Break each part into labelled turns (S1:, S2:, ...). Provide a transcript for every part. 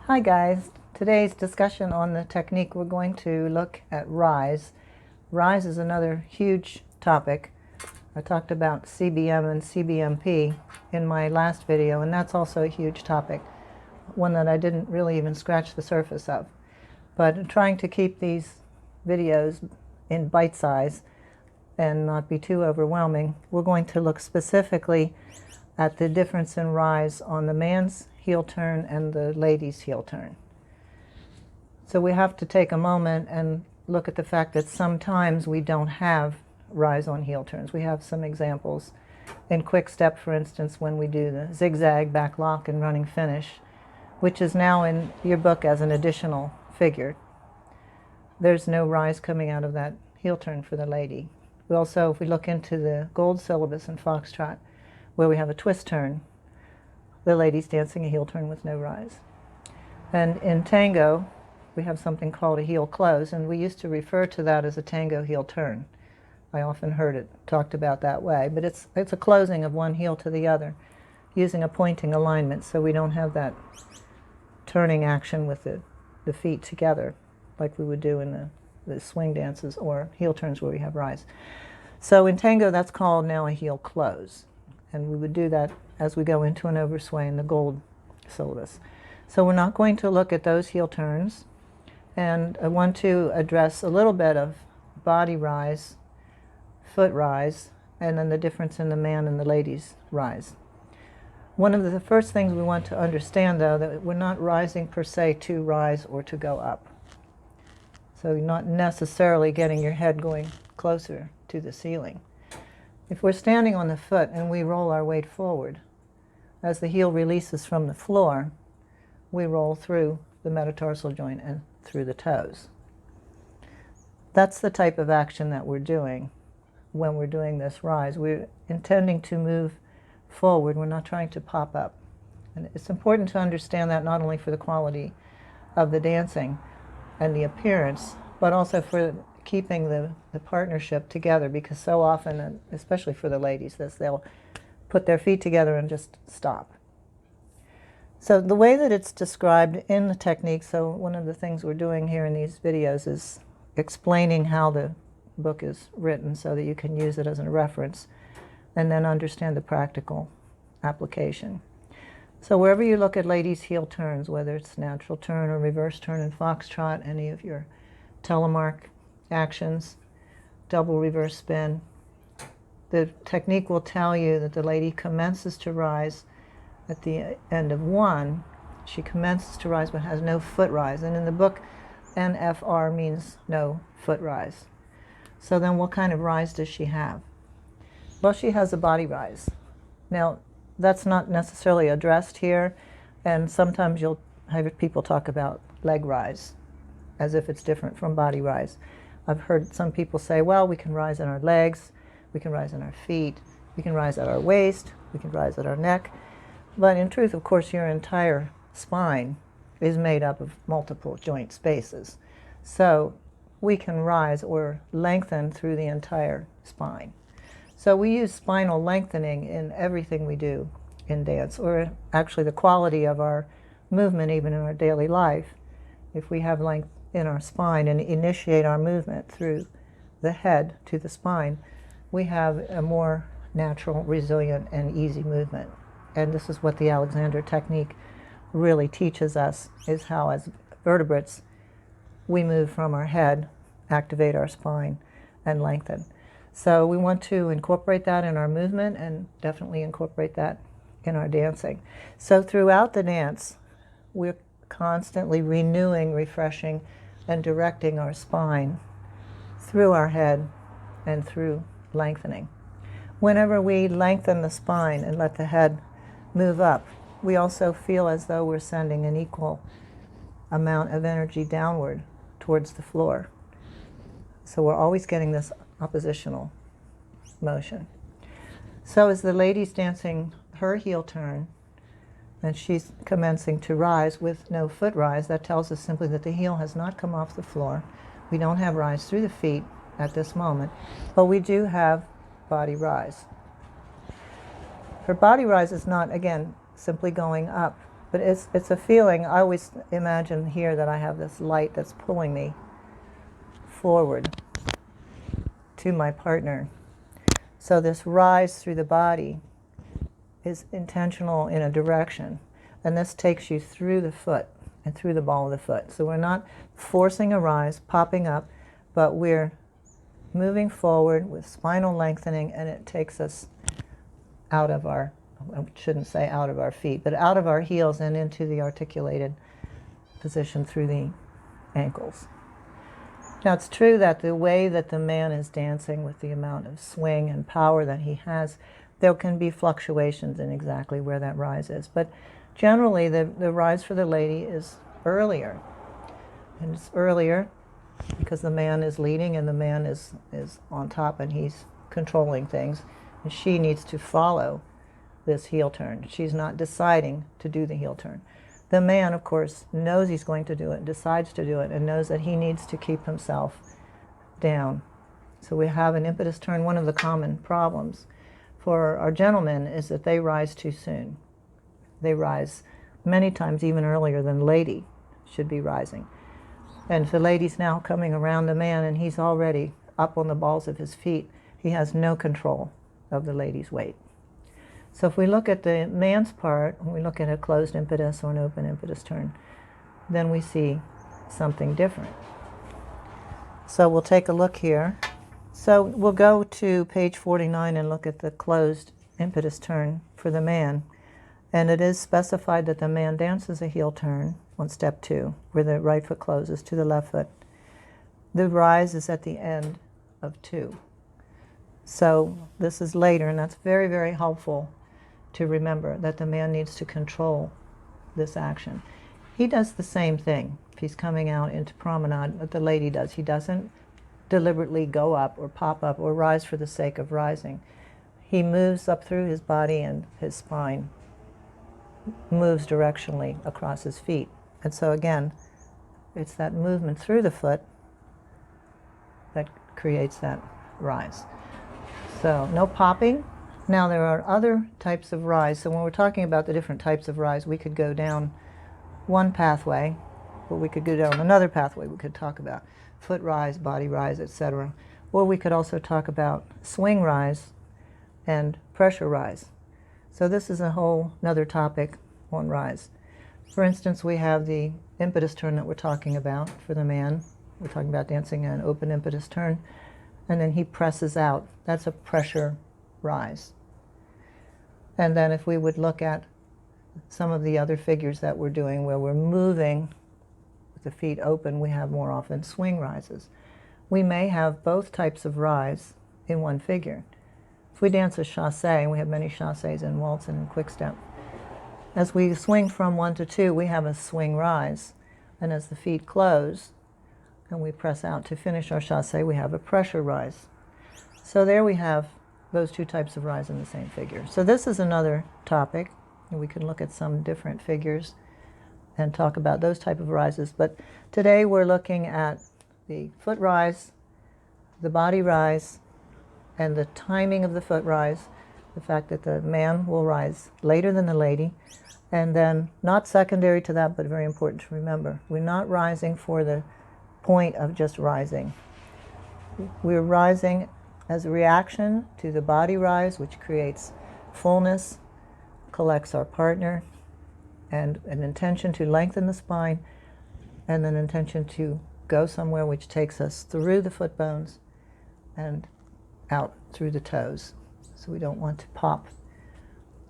S1: Hi guys, today's discussion on the technique, we're going to look at rise. Rise is another huge topic. I talked about CBM and CBMP in my last video, and that's also a huge topic, one that I didn't really even scratch the surface of. But trying to keep these videos in bite size and not be too overwhelming, we're going to look specifically at the difference in rise on the man's heel turn and the lady's heel turn. So we have to take a moment and look at the fact that sometimes we don't have rise on heel turns. We have some examples in quick step, for instance, when we do the zigzag, back lock, and running finish, which is now in your book as an additional figure. There's no rise coming out of that heel turn for the lady. We also, if we look into the gold syllabus in Foxtrot, where we have a twist turn, the lady's dancing a heel turn with no rise. And in tango, we have something called a heel close, and we used to refer to that as a tango heel turn. I often heard it talked about that way, but it's a closing of one heel to the other using a pointing alignment, so we don't have that turning action with the feet together like we would do in the swing dances or heel turns where we have rise. So in tango, that's called now a heel close, and we would do that as we go into an oversway in the gold syllabus. So we're not going to look at those heel turns, and I want to address a little bit of body rise, foot rise, and then the difference in the man and the lady's rise. One of the first things we want to understand, though, that we're not rising per se to rise or to go up. So you're not necessarily getting your head going closer to the ceiling. If we're standing on the foot and we roll our weight forward, as the heel releases from the floor, we roll through the metatarsal joint and through the toes. That's the type of action that we're doing when we're doing this rise. We're intending to move forward. We're not trying to pop up. And it's important to understand that not only for the quality of the dancing and the appearance, but also for keeping the partnership together, because so often, and especially for the ladies, they'll put their feet together and just stop. So the way that it's described in the technique, so one of the things we're doing here in these videos is explaining how the book is written so that you can use it as a reference and then understand the practical application. So wherever you look at ladies' heel turns, whether it's natural turn or reverse turn in Foxtrot, any of your telemark actions, double reverse spin, the technique will tell you that the lady commences to rise at the end of one. She commences to rise but has no foot rise. And in the book, NFR means no foot rise. So then what kind of rise does she have? Well, she has a body rise. Now, that's not necessarily addressed here, and sometimes you'll have people talk about leg rise as if it's different from body rise. I've heard some people say, well, we can rise in our legs, we can rise in our feet, we can rise at our waist, we can rise at our neck. But in truth, of course, your entire spine is made up of multiple joint spaces. So we can rise or lengthen through the entire spine. So we use spinal lengthening in everything we do in dance, or actually the quality of our movement even in our daily life. If we have length in our spine and initiate our movement through the head to the spine, we have a more natural, resilient, and easy movement. And this is what the Alexander technique really teaches us, is how as vertebrates we move from our head, activate our spine, and lengthen. So we want to incorporate that in our movement and definitely incorporate that in our dancing. So throughout the dance, we're constantly renewing, refreshing, and directing our spine through our head and through lengthening. Whenever we lengthen the spine and let the head move up, we also feel as though we're sending an equal amount of energy downward towards the floor. So we're always getting this oppositional motion. So as the lady's dancing her heel turn and she's commencing to rise with no foot rise, that tells us simply that the heel has not come off the floor. We don't have rise through the feet at this moment, but we do have body rise. Her body rise is not, again, simply going up, But it's a feeling. I always imagine here that I have this light that's pulling me forward to my partner. So this rise through the body is intentional in a direction, and this takes you through the foot and through the ball of the foot. So we're not forcing a rise, popping up, but we're moving forward with spinal lengthening, and it takes us out of our, I shouldn't say out of our feet, but out of our heels and into the articulated position through the ankles. Now, it's true that the way that the man is dancing, with the amount of swing and power that he has, there can be fluctuations in exactly where that rise is. But generally, the rise for the lady is earlier. And it's earlier because the man is leading and the man is on top and he's controlling things. And she needs to follow this heel turn. She's not deciding to do the heel turn. The man, of course, knows he's going to do it, decides to do it, and knows that he needs to keep himself down. So we have an impetus turn. One of the common problems for our gentlemen is that they rise too soon. They rise many times even earlier than the lady should be rising. And if the lady's now coming around the man and he's already up on the balls of his feet, he has no control of the lady's weight. So if we look at the man's part, when we look at a closed impetus or an open impetus turn, then we see something different. So we'll take a look here. So we'll go to page 49 and look at the closed impetus turn for the man. And it is specified that the man dances a heel turn on step 2, where the right foot closes to the left foot. The rise is at the end of 2. So this is later, and that's very, very helpful to remember that the man needs to control this action. He does the same thing if he's coming out into promenade that the lady does. He doesn't deliberately go up or pop up or rise for the sake of rising. He moves up through his body and his spine moves directionally across his feet. And so again, it's that movement through the foot that creates that rise. So no popping. Now there are other types of rise. So when we're talking about the different types of rise, we could go down one pathway, but we could go down another pathway. We could talk about foot rise, body rise, etc. Or we could also talk about swing rise and pressure rise. So this is a whole another topic on rise. For instance, we have the impetus turn that we're talking about for the man. We're talking about dancing an open impetus turn, and then he presses out. That's a pressure rise. And then if we would look at some of the other figures that we're doing where we're moving with the feet open, we have more often swing rises. We may have both types of rise in one figure. If we dance a chassé, and we have many chassés in waltz and in quick step, as we swing from 1 to 2, we have a swing rise. And as the feet close and we press out to finish our chassé, we have a pressure rise. So there we have those two types of rise in the same figure. So this is another topic, and we can look at some different figures and talk about those type of rises. But today we're looking at the foot rise, the body rise, and the timing of the foot rise, the fact that the man will rise later than the lady, and then not secondary to that, but very important to remember, we're not rising for the point of just rising. We're rising as a reaction to the body rise, which creates fullness, collects our partner, and an intention to lengthen the spine, and an intention to go somewhere which takes us through the foot bones and out through the toes. So we don't want to pop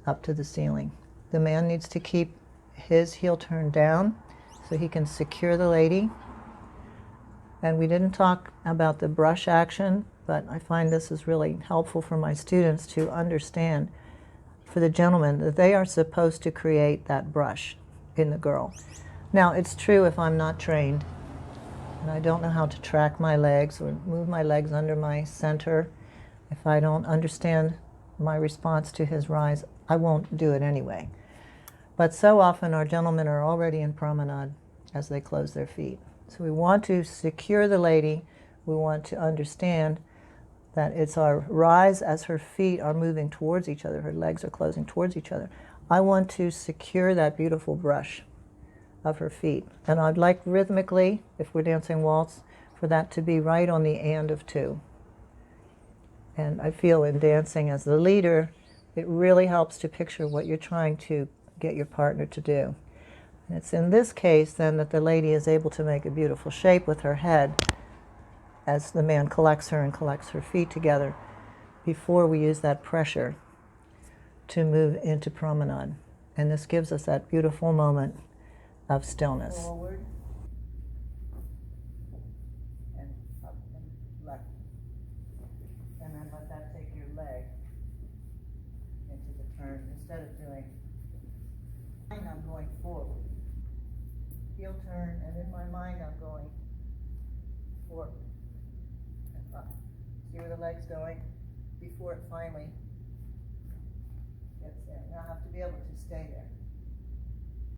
S1: up to the ceiling. The man needs to keep his heel turned down so he can secure the lady. And we didn't talk about the brush action, but I find this is really helpful for my students to understand, for the gentleman, that they are supposed to create that brush in the girl. Now, it's true if I'm not trained and I don't know how to track my legs or move my legs under my center, if I don't understand my response to his rise, I won't do it anyway. But so often our gentlemen are already in promenade as they close their feet. So we want to secure the lady. We want to understand that it's our rise as her feet are moving towards each other, her legs are closing towards each other. I want to secure that beautiful brush of her feet. And I'd like rhythmically, if we're dancing waltz, for that to be right on the and of 2. And I feel in dancing as the leader, it really helps to picture what you're trying to get your partner to do. And it's in this case then that the lady is able to make a beautiful shape with her head as the man collects her and collects her feet together before we use that pressure to move into promenade. And this gives us that beautiful moment of stillness. Forward and up and left. And then let that take your leg into the turn. Instead of doing, I'm going forward. Heel turn, and in my mind I'm going forward and up. See where the leg's going before it finally gets there. Now I have to be able to stay there.